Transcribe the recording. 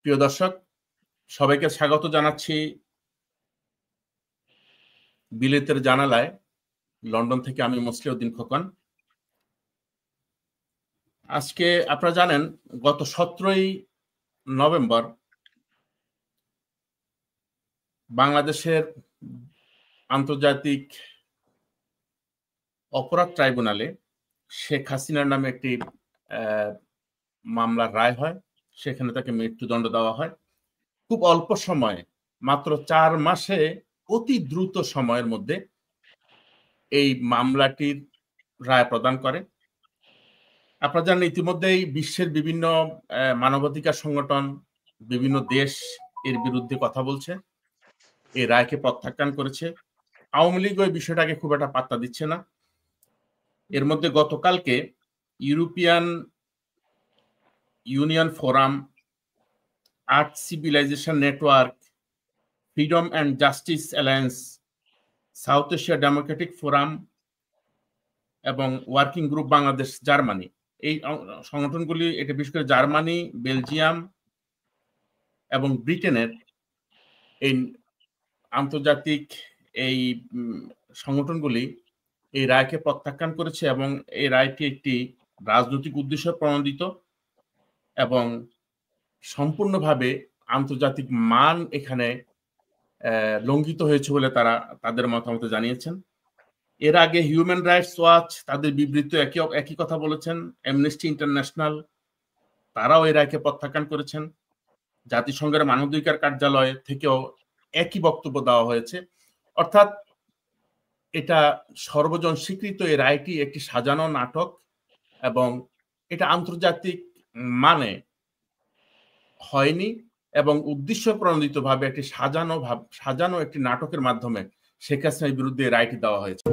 প্রিয় দর্শক, সবাইকে স্বাগত জানাচ্ছি বিলেতের জানালায়। লন্ডন থেকে আমি মুসলিউদ্দিন খোকন। আজকে আপনারা জানেন, গত 17ই নভেম্বর বাংলাদেশের আন্তর্জাতিক অপরাধ ট্রাইব্যুনালে শেখ হাসিনার নামে একটি মামলার রায় হয়। সেখানে তাকে মৃত্যুদণ্ড দেওয়া হয়। খুব অল্প সময়ে, মাত্র 4 মাসে, অতি দ্রুত সময়ের মধ্যে এই মামলাটির রায় প্রদান করে। আপনারা জানেন, ইতিমধ্যেই বিশ্বের বিভিন্ন মানবাধিকার সংগঠন, বিভিন্ন দেশ এর বিরুদ্ধে কথা বলছে, এই রায়কে প্রত্যাখ্যান করেছে। আওয়ামী লীগ ওই বিষয়টাকে খুব একটা পাত্তা দিচ্ছে না। এর মধ্যে গতকালকে European Union forum, art civilization network, freedom and justice alliance, South Asia democratic forum এবং ওয়ার্কিং গ্রুপ বাংলাদেশ জার্মানি, এই সংগঠনগুলি, এটা বিশেষ করে জার্মানি, বেলজিয়াম এবং ব্রিটেনের এই আন্তর্জাতিক এই সংগঠনগুলি এই রায়কে প্রত্যাখ্যান করেছে এবং এই রায়টি একটি রাজনৈতিক উদ্দেশ্য প্রণোদিত এবং সম্পূর্ণভাবে আন্তর্জাতিক মান এখানে লঙ্ঘিত হয়েছে বলে তারা তাদের মতামত জানিয়েছেন। এর আগে হিউম্যান রাইটস ওয়াচ তাদের বিবৃতি একই কথা বলেছেন। অ্যামনেস্টি ইন্টারন্যাশনাল তারাও এই রায়কে প্রত্যাখ্যান করেছেন। জাতিসংঘের মানবাধিকার কার্যালয় থেকেও একই বক্তব্য দেওয়া হয়েছে। অর্থাৎ এটা সর্বজন স্বীকৃত এই রায়টি একটি সাজানো নাটক এবং এটা আন্তর্জাতিক মানে হয়নি এবং উদ্দেশ্য প্রণোদিতভাবে একটি সাজানো একটি নাটকের মাধ্যমে শেখ হাসিনার বিরুদ্ধে রায়টি দেওয়া হয়েছে।